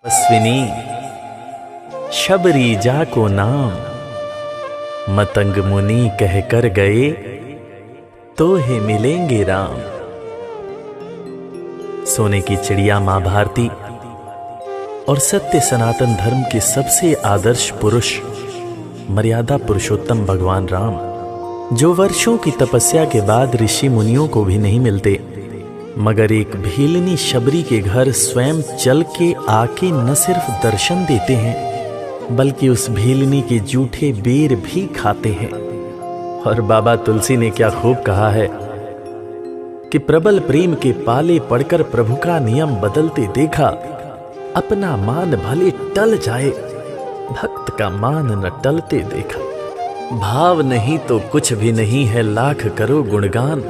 अश्विनी शबरी जा को नाम, मतंग मुनि कह कर गए तो हे मिलेंगे राम। सोने की चिड़िया मां भारती और सत्य सनातन धर्म के सबसे आदर्श पुरुष मर्यादा पुरुषोत्तम भगवान राम, जो वर्षों की तपस्या के बाद ऋषि मुनियों को भी नहीं मिलते, मगर एक भीलनी शबरी के घर स्वयं चल के आके न सिर्फ दर्शन देते हैं बल्कि उस भीलनी के जूठे बेर भी खाते हैं। और बाबा तुलसी ने क्या खूब कहा है कि प्रबल प्रेम के पाले पड़कर प्रभु का नियम बदलते देखा, अपना मान भले टल जाए भक्त का मान न टलते देखा। भाव नहीं तो कुछ भी नहीं है, लाख करो गुणगान,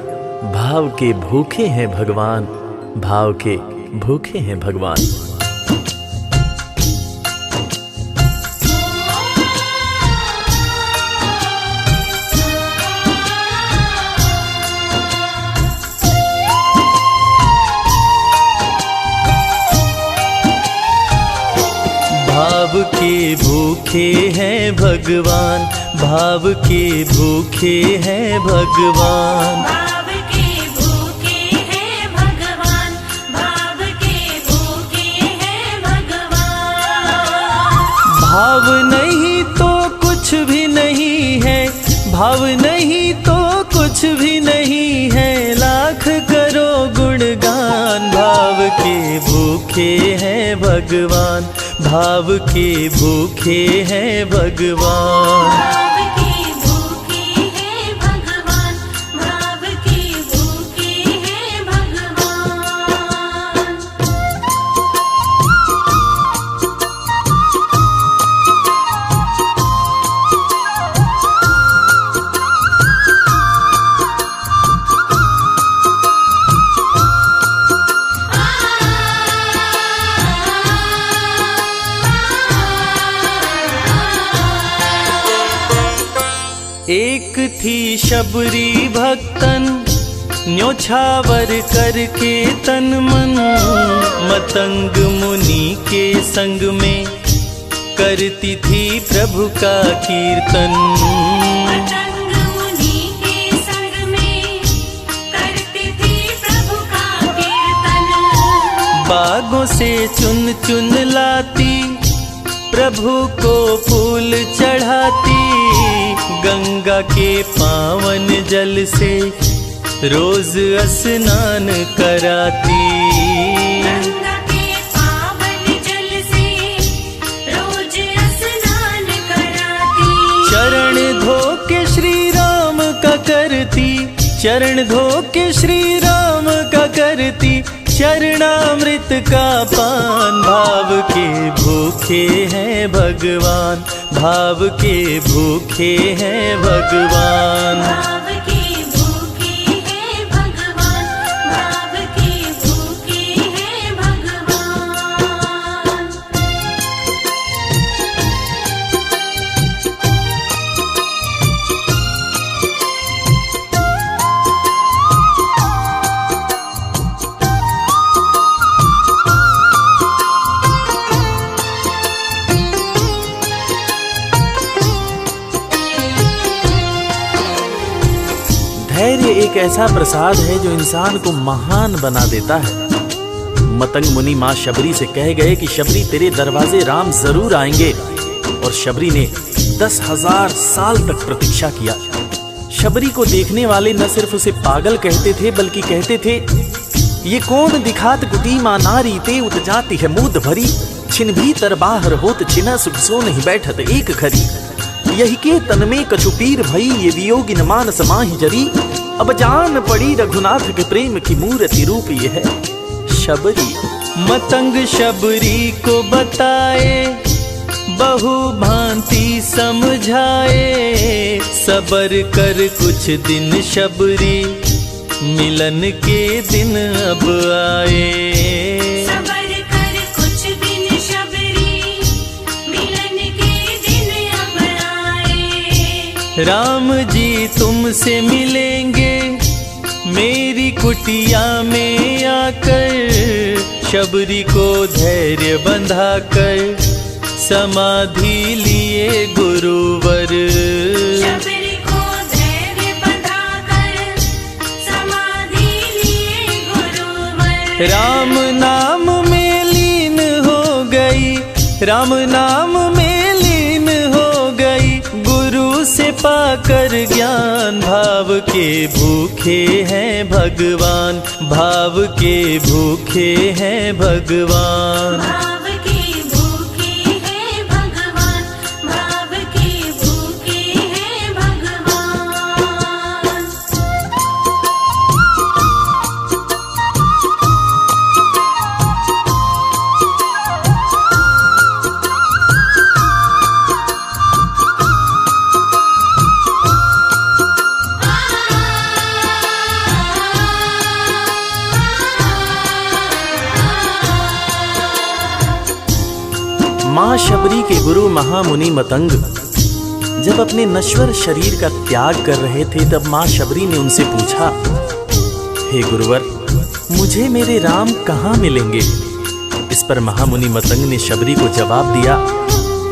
भाव के भूखे हैं भगवान, भाव के भूखे हैं भगवान। भाव के भूखे हैं भगवान, भाव के भूखे हैं भगवान, भाव के भूखे हैं भगवान, भाव के भूखे हैं भगवान। भाव नहीं तो कुछ भी नहीं है, भाव नहीं तो कुछ भी नहीं है, लाख करो गुणगान। भाव के भूखे हैं भगवान, भाव के भूखे हैं भगवान। भाव के भूखे हैं भगवान, भाव के भूखे हैं भगवान। एक थी शबरी भक्तन, न्योछावर करके तन मन, मतंग मुनि के संग में करती थी प्रभु का कीर्तन। मतंग मुनि के संग में करती थी प्रभु का कीर्तन। बागों से चुन चुन लाती, प्रभु को फूल चढ़ाती, गंगा के पावन जल से रोज स्नान कराती। गंगा के पावन जल से रोज स्नान कराती। चरण धो के श्री राम का करती, चरण धो के श्री राम का करती, चरणामृत का पान। भाव के भूखे हैं भगवान, भाव के भूखे हैं भगवान। भाव के भूखे हैं भगवान, भाव के भूखे हैं भगवान। धैर्य एक ऐसा प्रसाद है जो इंसान को महान बना देता है। मतंग मुनि मां शबरी से कह गए कि शबरी तेरे दरवाजे राम जरूर आएंगे, और शबरी ने 10,000 साल तक प्रतीक्षा किया। शबरी को देखने वाले न सिर्फ उसे पागल कहते थे बल्कि कहते थे, ये कौन दिखात कुटी मां नारी ते उत जाती है मूद भरी, छिन भीतर बाहर होत छिना सुख सो नहीं बैठत एक घड़ी, यही के तन में कछुपीर भई ये वियोगिन मानस माहि जरी, अब जान पड़ी रघुनाथ के प्रेम की मूर्ति रूप ये है शबरी। मतंग शबरी को बताए, बहु भांति समझाए, सबर कर कुछ दिन शबरी, मिलन के दिन अब आए। सबर कर कुछ दिन शबरी, मिलन के दिन अब आए। राम जी तुमसे मिलेंगे मेरी कुटिया में आकर, शबरी को धैर्य बंधा कर समाधि लिए गुरुवर। शबरी को धैर्य बंधाकर समाधि लिए गुरुवर। राम नाम में लीन हो गई, राम नाम में लीन हो गई, गुरु से पाकर ज्ञान। भाव के भूखे हैं भगवान, भाव के भूखे हैं भगवान। भाव के भूखे हैं भगवान, भाव के भूखे हैं भगवान। मां शबरी के गुरु महामुनि मतंग जब अपने नश्वर शरीर का त्याग कर रहे थे, तब मां शबरी ने उनसे पूछा, हे गुरुवर, मुझे मेरे राम कहाँ मिलेंगे? इस पर महामुनि मतंग ने शबरी को जवाब दिया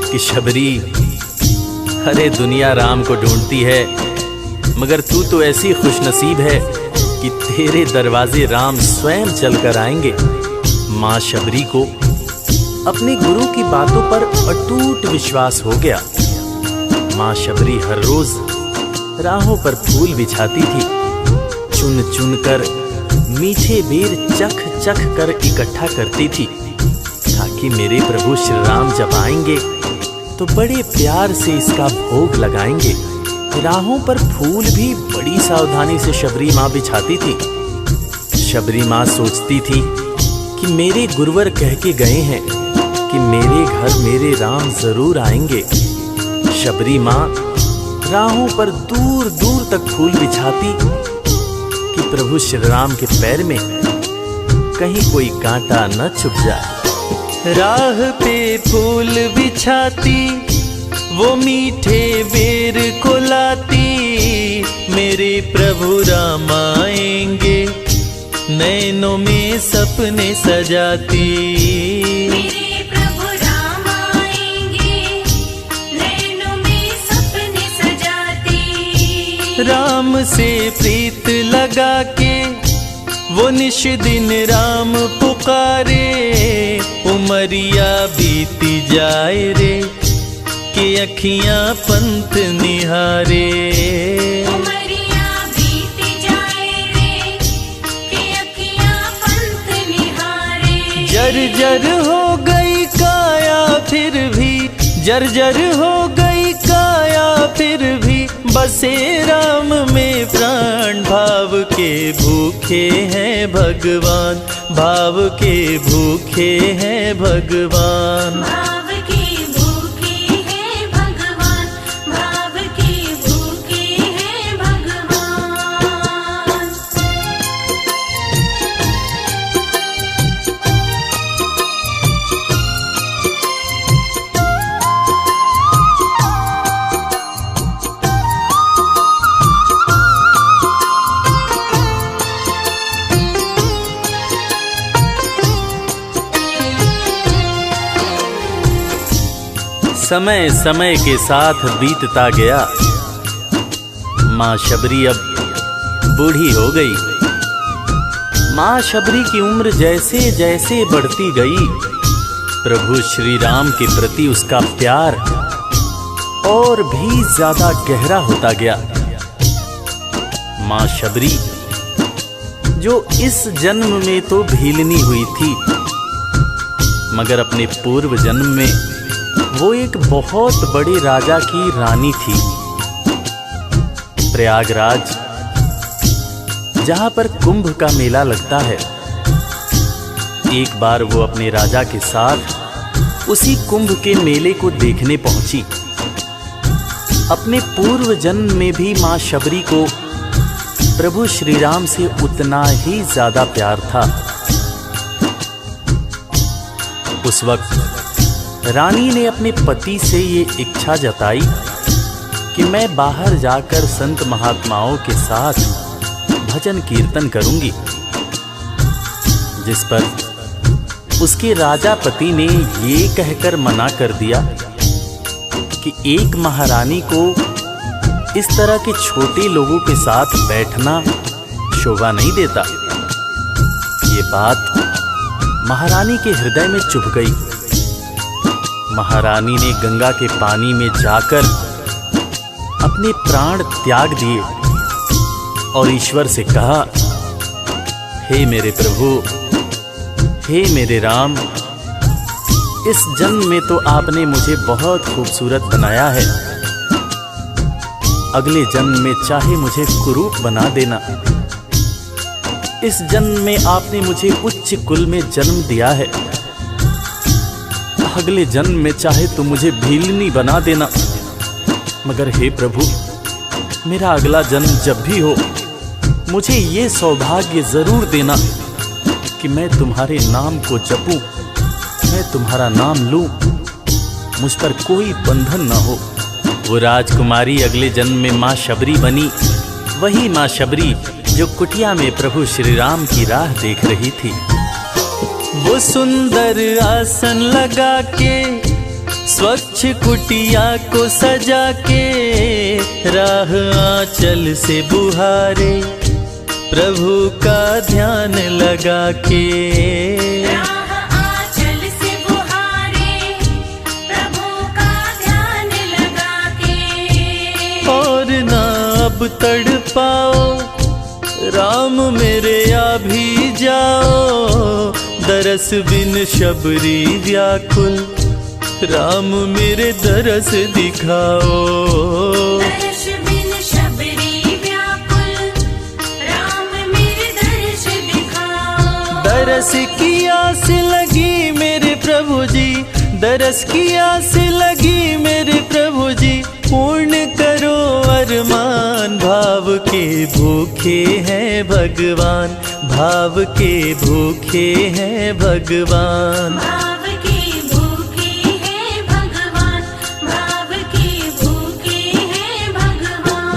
कि शबरी, अरे दुनिया राम को ढूंढती है, मगर तू तो ऐसी खुशनसीब है कि तेरे दरवाजे राम स्वयं चलकर आएंगे। मां शबरी को अपने गुरु की बातों पर अटूट विश्वास हो गया। मां शबरी हर रोज राहों पर फूल बिछाती थी, चुन चुन कर मीठे बेर चख चख कर इकट्ठा करती थी, ताकि मेरे प्रभु श्री राम जब आएंगे तो बड़े प्यार से इसका भोग लगाएंगे। राहों पर फूल भी बड़ी सावधानी से शबरी माँ बिछाती थी। शबरी माँ सोचती थी कि मेरे गुरुवर कह के गए हैं कि मेरे घर मेरे राम जरूर आएंगे। शबरी माँ राहों पर दूर दूर तक फूल बिछाती कि प्रभु श्री राम के पैर में कहीं कोई कांटा न चुभ जाए। राह पे फूल बिछाती, वो मीठे बेर को लाती, मेरे प्रभु राम आएंगे, नैनों में सपने सजाती। मेरे प्रभु राम आएंगे, नैनों में सपने सजाती। राम से प्रीत लगा के वो निश दिन राम पुकारे, उमरिया बीती जाए रे कि अखियां पंथ निहारे। उमरिया बीती जाए रे कि अखियां पंथ निहारे। जर्जर हो गई काया फिर भी, जर्जर हो गई काया फिर भी, बसे राम में प्राण। भाव के भूखे हैं भगवान, भाव के भूखे हैं भगवान। भाव के भूखे हैं भगवान, भाव के भूखे हैं भगवान। समय समय के साथ बीतता गया। मां शबरी अब बूढ़ी हो गई। मां शबरी की उम्र जैसे जैसे बढ़ती गई, प्रभु श्री राम के प्रति उसका प्यार और भी ज्यादा गहरा होता गया। मां शबरी जो इस जन्म में तो भीलनी हुई थी, मगर अपने पूर्व जन्म में वो एक बहुत बड़े राजा की रानी थी। प्रयागराज, जहां पर कुंभ का मेला लगता है, एक बार वो अपने राजा के साथ उसी कुंभ के मेले को देखने पहुंची। अपने पूर्व जन्म में भी मां शबरी को प्रभु श्री राम से उतना ही ज्यादा प्यार था। उस वक्त रानी ने अपने पति से ये इच्छा जताई कि मैं बाहर जाकर संत महात्माओं के साथ भजन कीर्तन करूंगी, जिस पर उसके राजा पति ने ये कहकर मना कर दिया कि एक महारानी को इस तरह के छोटे लोगों के साथ बैठना शोभा नहीं देता। ये बात महारानी के हृदय में चुभ गई। महारानी ने गंगा के पानी में जाकर अपने प्राण त्याग दिए और ईश्वर से कहा, हे मेरे प्रभु, हे मेरे राम, इस जन्म में तो आपने मुझे बहुत खूबसूरत बनाया है, अगले जन्म में चाहे मुझे कुरूप बना देना। इस जन्म में आपने मुझे उच्च कुल में जन्म दिया है, अगले जन्म में चाहे तो मुझे भीलनी बना देना, मगर हे प्रभु, मेरा अगला जन्म जब भी हो मुझे ये सौभाग्य जरूर देना कि मैं तुम्हारे नाम को जपूं, मैं तुम्हारा नाम लूं, मुझ पर कोई बंधन न हो। वो राजकुमारी अगले जन्म में माँ शबरी बनी, वही माँ शबरी जो कुटिया में प्रभु श्री राम की राह देख रही थी। वो सुंदर आसन लगा के स्वच्छ कुटिया को सजा के राह आंचल से बुहारे प्रभु का ध्यान लगा के। राह आंचल से बुहारे प्रभु का ध्यान लगा के। और ना अब तड़पाओ राम मेरे, आ भी जाओ, दरस बिन शबरी व्याकुल, राम मेरे दरस दिखाओ। दर्श बिन शबरी व्याकुल, राम मेरे दर्श दिखाओ। दरस की आस लगी मेरे प्रभु जी, दरस की आस लगी मेरे प्रभु जी, पूर्ण करो अरमान। भाव के भूखे हैं भगवान, भाव के भूखे हैं भगवान। भाव के भूखे हैं भगवान, भाव के भूखे हैं भगवान।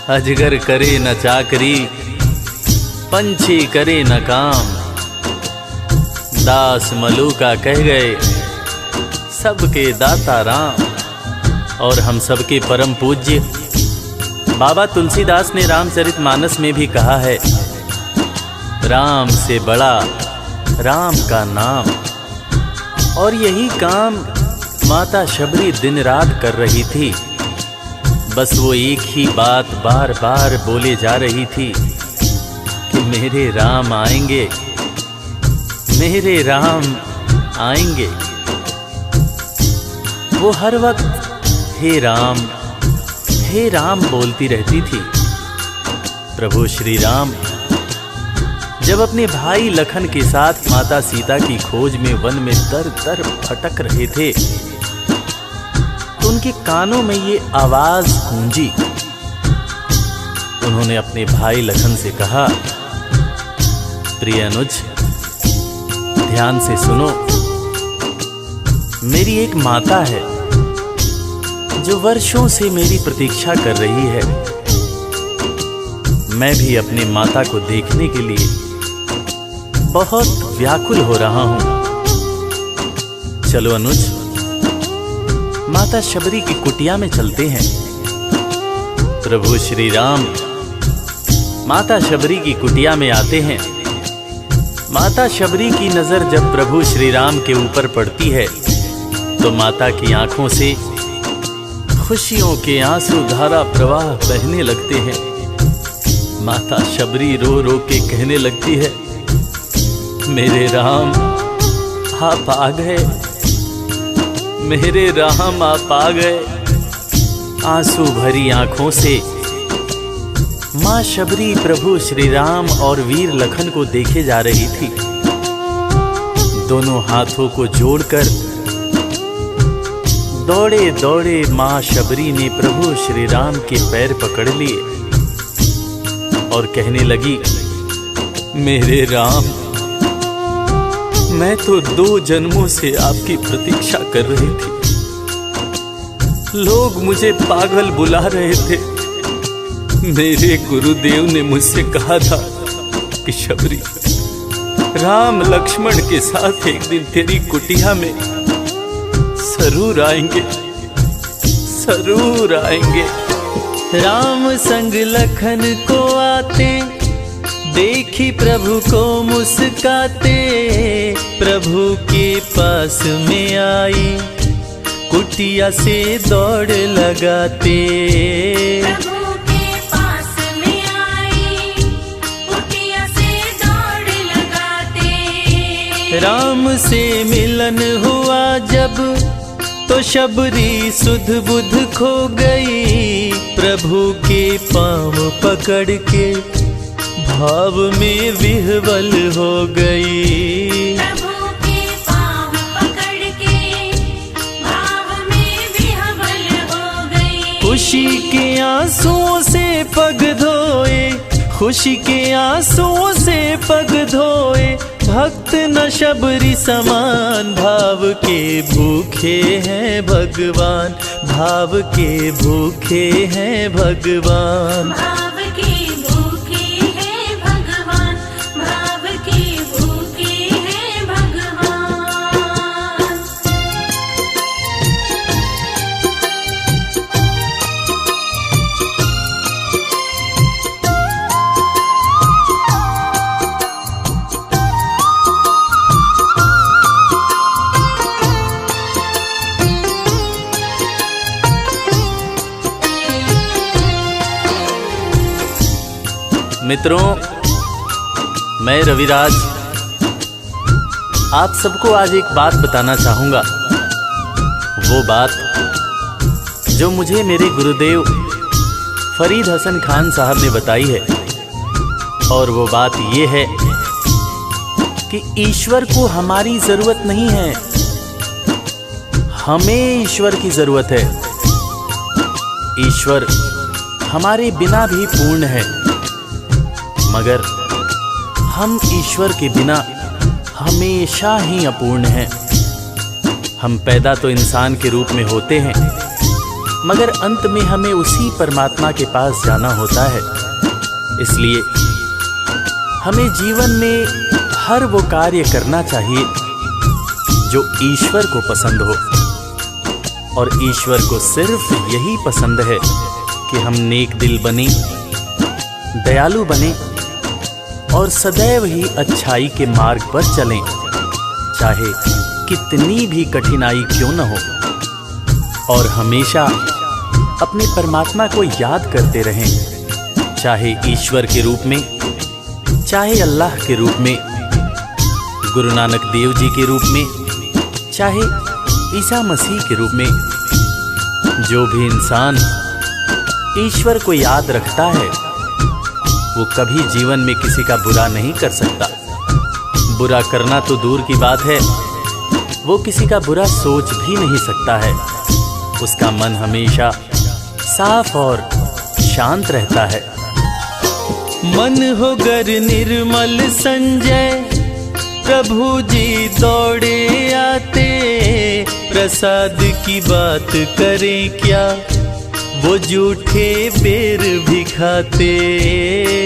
अजगर करे न चाकरी, पंछी करे न काम, दास मलूका कह गए सबके दाता राम। और हम सबके परम पूज्य बाबा तुलसीदास ने रामचरितमानस में भी कहा है, राम से बड़ा राम का नाम। और यही काम माता शबरी दिन रात कर रही थी। बस वो एक ही बात बार बार बोले जा रही थी कि मेरे राम आएंगे, मेरे राम आएंगे। वो हर वक्त हे राम बोलती रहती थी। प्रभु श्री राम जब अपने भाई लखन के साथ माता सीता की खोज में वन में दर दर भटक रहे थे, उनके कानों में ये आवाज गूंजी। उन्होंने अपने भाई लखन से कहा, प्रिय अनुज, ध्यान से सुनो। मेरी एक माता है जो वर्षों से मेरी प्रतीक्षा कर रही है। मैं भी अपनी माता को देखने के लिए बहुत व्याकुल हो रहा हूं। चलो अनुज, माता शबरी की कुटिया में चलते हैं। प्रभु श्री राम माता शबरी की कुटिया में आते हैं। माता शबरी की नजर जब प्रभु श्री राम के ऊपर पड़ती है तो माता की आंखों से खुशियों के आंसू धारा प्रवाह बहने लगते हैं। माता शबरी रो रो के कहने लगती है, मेरे राम आप आ गए, मेरे राम आप आ गए। आंसू भरी आंखों से मां शबरी प्रभु श्री राम और वीर लखन को देखे जा रही थी। दोनों हाथों को जोड़कर दौड़े दौड़े माँ शबरी ने प्रभु श्री राम के पैर पकड़ लिए और कहने लगी, मेरे राम, मैं तो 2 जन्मों से आपकी प्रतीक्षा कर रही थी। लोग मुझे पागल बुला रहे थे। मेरे गुरुदेव ने मुझसे कहा था कि शबरी, राम लक्ष्मण के साथ एक दिन तेरी कुटिया में जरूर आएंगे, जरूर आएंगे। राम संग लखन को आते देखी प्रभु को मुस्काते, प्रभु के पास में आई कुटिया से दौड़ लगाते। प्रभु के पास में आई कुटिया से दौड़ लगाते। राम से मिलन हुआ जब तो शबरी सुध बुध खो गई, प्रभु के पाँव पकड़ के भाव में विह्वल हो गई। प्रभु के पाँव पकड़ के भाव में विह्वल हो गई। खुशी के आंसुओं से पग धोए, खुशी के आंसुओं से पग धोए, भक्त न शबरी समान, भाव के भूखे हैं भगवान, भाव के भूखे हैं भगवान। भाव के भूखे हैं भगवान, भाव के भूखे हैं भगवान। मित्रों, मैं रविराज आप सबको आज एक बात बताना चाहूंगा। वो बात जो मुझे मेरे गुरुदेव फरीद हसन खान साहब ने बताई है, और वो बात ये है कि ईश्वर को हमारी जरूरत नहीं है, हमें ईश्वर की जरूरत है। ईश्वर हमारे बिना भी पूर्ण है, मगर हम ईश्वर के बिना हमेशा ही अपूर्ण हैं। हम पैदा तो इंसान के रूप में होते हैं, मगर अंत में हमें उसी परमात्मा के पास जाना होता है। इसलिए हमें जीवन में हर वो कार्य करना चाहिए जो ईश्वर को पसंद हो, और ईश्वर को सिर्फ यही पसंद है कि हम नेक दिल बने, दयालु बने और सदैव ही अच्छाई के मार्ग पर चलें, चाहे कितनी भी कठिनाई क्यों न हो, और हमेशा अपने परमात्मा को याद करते रहें, चाहे ईश्वर के रूप में, चाहे अल्लाह के रूप में, गुरु नानक देव जी के रूप में, चाहे ईसा मसीह के रूप में। जो भी इंसान ईश्वर को याद रखता है वो कभी जीवन में किसी का बुरा नहीं कर सकता। बुरा करना तो दूर की बात है, वो किसी का बुरा सोच भी नहीं सकता है। उसका मन हमेशा साफ और शांत रहता है। मन हो गर निर्मल संजय, प्रभु जी दौड़े आते, प्रसाद की बात करें क्या, वो झूठे बेर भी खाते।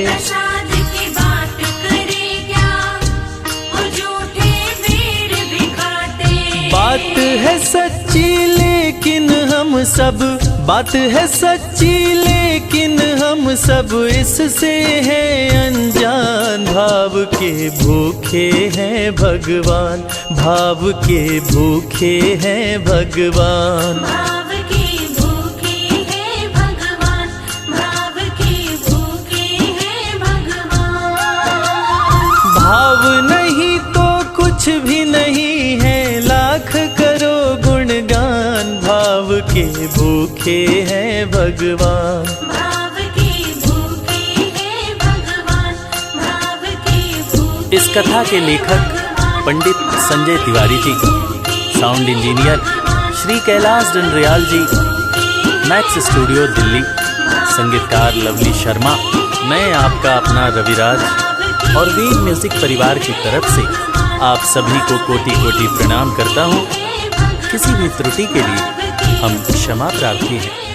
प्रसाद की बात करे क्या, वो झूठे बेर भी खाते। बात है सच्ची लेकिन हम सब, बात है सच्ची लेकिन हम सब इससे हैं अनजान। भाव के भूखे हैं भगवान, भाव के भूखे हैं भगवान। भाव के भूखे हैं भगवान, भाव के भूखे हैं भगवान। भाव नहीं तो कुछ भी नहीं है, लाख करो गुणगान। भाव के भूखे हैं भगवान, भाव के भूखे हैं भगवान, भाव के भूखे। इस कथा के लेखक पंडित संजय तिवारी जी, साउंड इंजीनियर श्री कैलाश डंडरियाल जी, मैक्स स्टूडियो दिल्ली। संगीतकार लवली शर्मा। मैं आपका अपना रविराज और वीर म्यूजिक परिवार की तरफ से आप सभी को कोटि कोटि प्रणाम करता हूँ। किसी भी त्रुटि के लिए हम क्षमा प्रार्थी हैं।